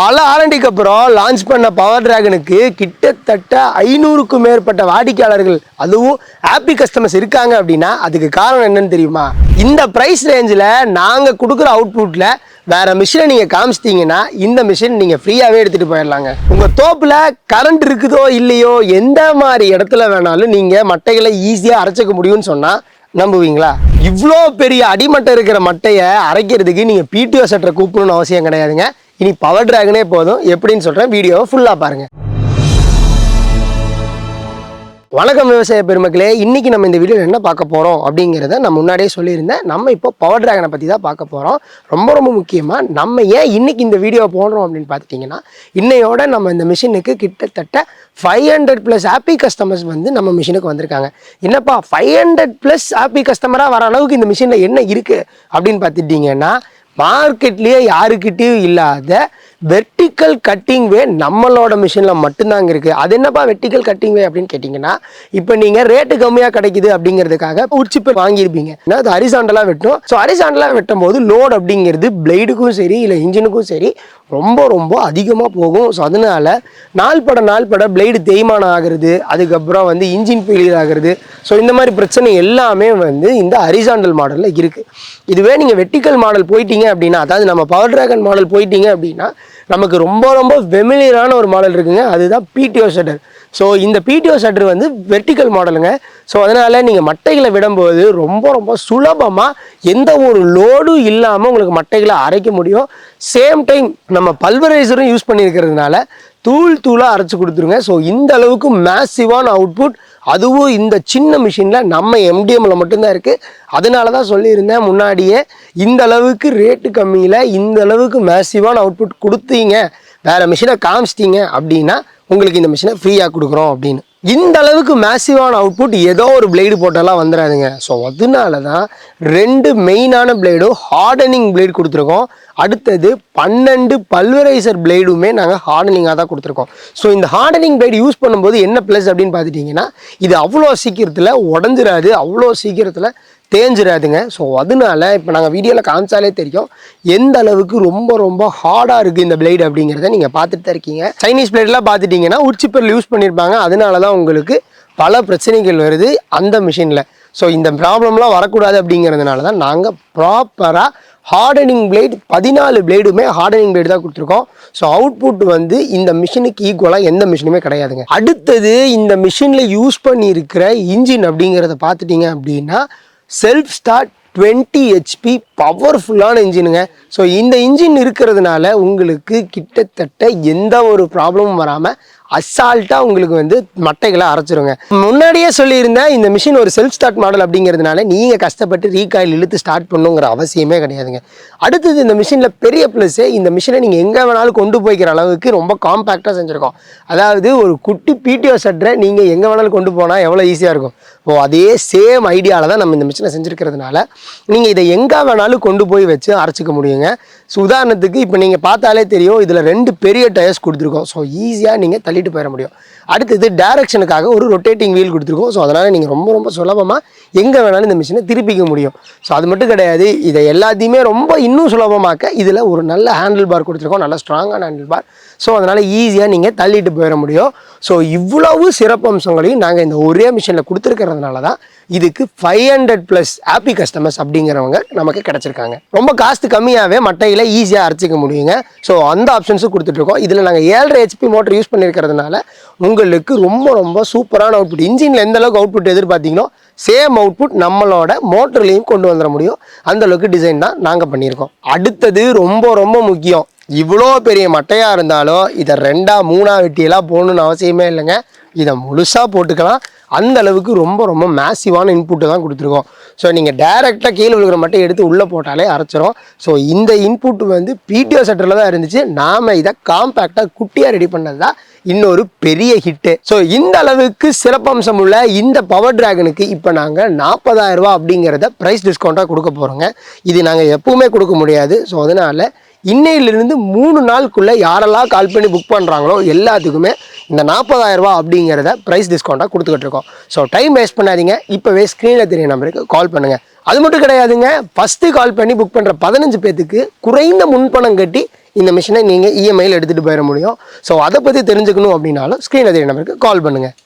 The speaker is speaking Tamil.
பல ஆரண்டிக்கு அப்புறம் லான்ச் பண்ண பவர் டிராகனுக்கு கிட்டத்தட்ட 500க்கும் மேற்பட்ட வாடிக்கையாளர்கள் அதுவும் ஹாப்பி கஸ்டமர்ஸ் இருக்காங்க அப்படின்னா அதுக்கு காரணம் என்னன்னு தெரியுமா? இந்த ப்ரைஸ் ரேஞ்சில் நாங்கள் கொடுக்குற அவுட்புட்டில் வேற மிஷினை நீங்கள் காமிச்சிட்டிங்கன்னா இந்த மிஷின் நீங்கள் ஃப்ரீயாகவே எடுத்துகிட்டு போயிடலாங்க. உங்கள் தோப்பில் கரண்ட் இருக்குதோ இல்லையோ எந்த மாதிரி இடத்துல வேணாலும் நீங்கள் மட்டைகளை ஈஸியாக அரைச்சிக்க முடியும்னு சொன்னால் நம்புவீங்களா? இவ்வளோ பெரிய அடிமட்டை இருக்கிற மட்டையை அரைக்கிறதுக்கு நீங்கள் பிடிஓ செட்டரை கூப்பிடணும்னு அவசியம் கிடையாதுங்க. இனி பவர் டிராகனே போதும். எப்படின்னு சொல்கிறேன், வீடியோவை ஃபுல்லாக பாருங்கள். வணக்கம் விவசாய பெருமக்களே, இன்றைக்கி நம்ம இந்த வீடியோவில் என்ன பார்க்க போகிறோம் அப்படிங்கிறத நான் முன்னாடியே சொல்லியிருந்தேன். நம்ம இப்போ பவர் டிராகனை பற்றி தான் பார்க்க போகிறோம். ரொம்ப முக்கியமாக நம்ம ஏன் இன்றைக்கி இந்த வீடியோ போடுறோம் அப்படின்னு பார்த்துட்டிங்கன்னா, இன்னையோட நம்ம இந்த மிஷினுக்கு கிட்டத்தட்ட 500+ ஹாப்பி கஸ்டமர்ஸ் வந்து நம்ம மிஷினுக்கு வந்திருக்காங்க. என்னப்பா 500+ ஹாப்பி கஸ்டமராக வர அளவுக்கு இந்த மிஷினில் என்ன இருக்குது அப்படின்னு பார்த்துட்டிங்கன்னா, மார்க்கெட்லேயே யாருக்கிட்டையும் இல்லாத வெர்டிக்கல் கட்டிங் வே நம்மளோட மிஷினில் மட்டும்தாங்க இருக்குது. அது என்னப்பா வெர்டிக்கல் கட்டிங் வே அப்படின்னு கேட்டிங்கன்னா, இப்போ நீங்கள் ரேட்டு கம்மியாக கிடைக்குது அப்படிங்கிறதுக்காக உச்சிப்பர் வாங்கியிருப்பீங்க. அது ஹரிசாண்டலாக வெட்டும். ஸோ ஹரிசாண்டலாக வெட்டும் போது லோட் அப்படிங்கிறது பிளேடுக்கும் சரி இல்லை இன்ஜினுக்கும் சரி ரொம்ப அதிகமாக போகும். ஸோ அதனால நாள் பட பிளேடு தேய்மானம் ஆகிறது, அதுக்கப்புறம் வந்து இன்ஜின் ஃபெயிலியர் ஆகிறது. ஸோ இந்த மாதிரி பிரச்சனை எல்லாமே வந்து இந்த ஹரிசாண்டல் மாடலில் இருக்குது. இதுவே நீங்கள் வெர்டிக்கல் மாடல் போயிட்டீங்க அப்படின்னா, அதாவது நம்ம பவர் டிராகன் மாடல் போயிட்டீங்க அப்படின்னா நமக்கு ரொம்ப ஃபெமிலியரான ஒரு மாடல் இருக்குங்க. அதுதான் பிடிஓ ஷட்டர். ஸோ இந்த பிடிஓ ஷட்டர் வந்து வெர்டிக்கல் மாடலுங்க. ஸோ அதனால் நீங்கள் மட்டைகளை விடும்போது ரொம்ப சுலபமாக எந்த ஒரு லோடும் இல்லாமல் உங்களுக்கு மட்டைகளை அரைக்க முடியும். சேம் டைம் நம்ம பல்வரைசரும் யூஸ் பண்ணியிருக்கிறதுனால தூளாக அரைச்சி கொடுத்துருங்க. ஸோ இந்த அளவுக்கு மேசிவான அவுட்புட், அதுவும் இந்த சின்ன மிஷினில் நம்ம எம்டிஎம்மில் மட்டும்தான் இருக்குது. அதனால தான் சொல்லியிருந்தேன் முன்னாடியே, இந்த அளவுக்கு ரேட்டு கம்மியில் இந்த அளவுக்கு மேசிவான அவுட்புட் கொடுத்தீங்க, வேறு மிஷினை காமிச்சிட்டிங்க அப்படின்னா உங்களுக்கு இந்த மிஷினை ஃப்ரீயாக கொடுக்குறோம் அப்படின்னு. இந்த அளவுக்கு மேசிவான அவுட்புட் ஏதோ ஒரு பிளேடு போட்டாலாம் வந்துடாதுங்க. ஸோ அதனால தான் 2 மெயினான பிளேடும் ஹார்டனிங் பிளேடு கொடுத்துருக்கோம். அடுத்தது 12 பல்வரைசர் பிளேடுமே நாங்கள் ஹார்டனிங்காக தான் கொடுத்துருக்கோம். ஸோ இந்த ஹார்டனிங் பிளேடு யூஸ் பண்ணும்போது என்ன ப்ளஸ் அப்படின்னு பார்த்துட்டிங்கன்னா, இது அவ்வளோ சீக்கிரத்தில் உடஞ்சிடாது, அவ்வளோ சீக்கிரத்தில் தேஞ்சிடாதுங்க. ஸோ அதனால இப்போ நாங்கள் வீடியோவில் காமிச்சாலே தெரியும் எந்த அளவுக்கு ரொம்ப ஹார்டாக இருக்குது இந்த பிளேடு அப்படிங்கிறத நீங்கள் பார்த்துட்டு தான் இருக்கீங்க. சைனீஸ் பிளேட்லாம் பார்த்துட்டிங்கன்னா உச்சிப்பரில் யூஸ் பண்ணியிருப்பாங்க. அதனால தான் உங்களுக்கு பல பிரச்சனைகள் வருது அந்த மிஷினில். ஸோ இந்த ப்ராப்ளம்லாம் வரக்கூடாது அப்படிங்கிறதுனால தான் நாங்கள் ப்ராப்பராக ஹார்டனிங் பிளேட் 14 பிளேடுமே ஹார்டனிங் பிளேடு தான் கொடுத்துருக்கோம். ஸோ அவுட்புட் வந்து இந்த மிஷினுக்கு ஈக்குவலாக எந்த மிஷினுமே கிடையாதுங்க. அடுத்தது இந்த மிஷினில் யூஸ் பண்ணியிருக்கிற இன்ஜின் அப்படிங்கிறத பார்த்துட்டிங்க அப்படின்னா செல்ஃப் ஸ்டார்ட் 20 HP பவர்ஃபுல்லான இன்ஜினுங்க. ஸோ இந்த இன்ஜின் இருக்கிறதுனால உங்களுக்கு கிட்டத்தட்ட எந்த ஒரு ப்ராப்ளமும் வராமல் அசால்ட்டாக உங்களுக்கு வந்து மட்டைகளை அரைச்சிருங்க. முன்னாடியே சொல்லியிருந்தேன், இந்த மிஷின் ஒரு செல்ஃப் ஸ்டார்ட் மாடல் அப்படிங்கிறதுனால நீங்கள் கஷ்டப்பட்டு ரீகாயில் இழுத்து ஸ்டார்ட் பண்ணுங்கிற அவசியமே கிடையாதுங்க. அடுத்தது இந்த மிஷினில் பெரிய ப்ளஸ்ஸே, இந்த மிஷினை நீங்கள் எங்கே வேணாலும் கொண்டு போய்க்கிற அளவுக்கு ரொம்ப காம்பேக்டாக செஞ்சுருக்கோம். அதாவது ஒரு குட்டி பிடிஓ ஷட்டரை நீங்கள் எங்கே வேணாலும் கொண்டு போனால் எவ்வளோ ஈஸியாக இருக்கும். அதே சேம் ஐடியாவில் தான் நம்ம இந்த மிஷினை செஞ்சுருக்கிறதுனால நீங்கள் இதை எங்கே வேணாலும் கொண்டு போய் வச்சு அரைச்சிக்க முடியுங்க. ஸோ உதாரணத்துக்கு இப்போ நீங்கள் பார்த்தாலே தெரியும், இதில் 2 பெரிய டயர்ஸ் கொடுத்துருக்கோம். ஸோ ஈஸியாக நீங்கள் தள்ளிட்டு போயிட முடியும். அடுத்தது டைரக்ஷனுக்காக ஒரு ரொட்டேட்டிங் வீல் கொடுத்துருக்கோம். ஸோ அதனால் நீங்கள் ரொம்ப சுலபமாக எங்கே வேணாலும் இந்த மிஷினை திருப்பிக்க முடியும். ஸோ அது மட்டும் கிடையாது, இதை எல்லாத்தையுமே இன்னும் சுலபமாக்க இதில் ஒரு நல்ல ஹேண்டில் பார் கொடுத்துருக்கோம், நல்ல ஸ்ட்ராங்கான ஹேண்டில் பார். ஸோ அதனால் ஈஸியாக நீங்கள் தள்ளிட்டு போயிட முடியும். ஸோ இவ்வளவு சிறப்பம்சங்களையும் நாங்கள் இந்த ஒரே மிஷினில் கொடுத்துருக்கிறதுனால தான் இதுக்கு 500+ ஹாப்பி கஸ்டமர்ஸ் அப்படிங்கிறவங்க நமக்கு கிடச்சிருக்காங்க. ரொம்ப காஸ்ட் கம்மியாகவே மட்டையில் ஈஸியாக அரைச்சிக்க முடியுங்க. ஸோ அந்த ஆப்ஷன்ஸும் கொடுத்துட்ருக்கோம். இதில் நாங்கள் 7.5 HP மோட்டர் யூஸ் பண்ணியிருக்கிறதுனால உங்களுக்கு ரொம்ப சூப்பரான அவுட்புட், இன்ஜினில் எந்த அளவுக்கு அவுட்புட் எதிர்பார்த்தீங்களோ சேம் அவுட்புட் நம்மளோட மோட்டர்லேயும் கொண்டு வந்துட முடியும். அந்த அளவுக்கு டிசைன் தான் நாங்கள் பண்ணியிருக்கோம். அடுத்தது ரொம்ப முக்கியம், இவ்வளோ பெரிய மட்டையாக இருந்தாலும் இதை 2ஆ 3ஆ வெட்டியெல்லாம் போடணுன்னு அவசியமே இல்லைங்க. இதை முழுசாக போட்டுக்கலாம். அந்த அளவுக்கு ரொம்ப மேசிவான இன்புட்டை தான் கொடுத்துருக்கோம். ஸோ நீங்கள் டைரெக்டாக கீழே விழுகிற மட்டும் எடுத்து உள்ளே போட்டாலே அரைச்சிரும். ஸோ இந்த இன்புட் வந்து பிடிஓ ஷட்டரில் தான் இருந்துச்சு. நாம் இதை காம்பேக்டாக குட்டியாக ரெடி பண்ணது தான் இன்னொரு பெரிய ஹிட்டு. ஸோ இந்த அளவுக்கு சிறப்பம்சம் உள்ள இந்த பவர் டிராகனுக்கு இப்போ நாங்கள் 40,000 ரூபா அப்படிங்கிறத ப்ரைஸ் டிஸ்கவுண்ட்டாக கொடுக்க போகிறோங்க. இது நாங்கள் எப்பவுமே கொடுக்க முடியாது. ஸோ அதனால் இன்னையிலிருந்து 3 நாளுக்குள்ளே யாரெல்லாம் கால் பண்ணி புக் பண்ணுறாங்களோ எல்லாத்துக்குமே இந்த 40,000 ரூபா அப்படிங்கிறத ப்ரைஸ் டிஸ்கவுண்ட்டாக கொடுத்துக்கிட்டு இருக்கோம். ஸோ டைம் வேஸ்ட் பண்ணாதீங்க, இப்போவே ஸ்க்ரீனில் தெரிய நம்பருக்கு கால் பண்ணுங்கள். அது மட்டும் கிடையாதுங்க, ஃபஸ்ட்டு கால் பண்ணி புக் பண்ணுற 15 பேத்துக்கு குறைந்த முன்பணம் கட்டி இந்த மிஷினை நீங்கள் இஎம்ஐயில் எடுத்துகிட்டு போயிட முடியும். ஸோ அதை பற்றி தெரிஞ்சுக்கணும் அப்படின்னாலும் ஸ்க்ரீனில் தெரிய நம்பருக்கு கால் பண்ணுங்கள்.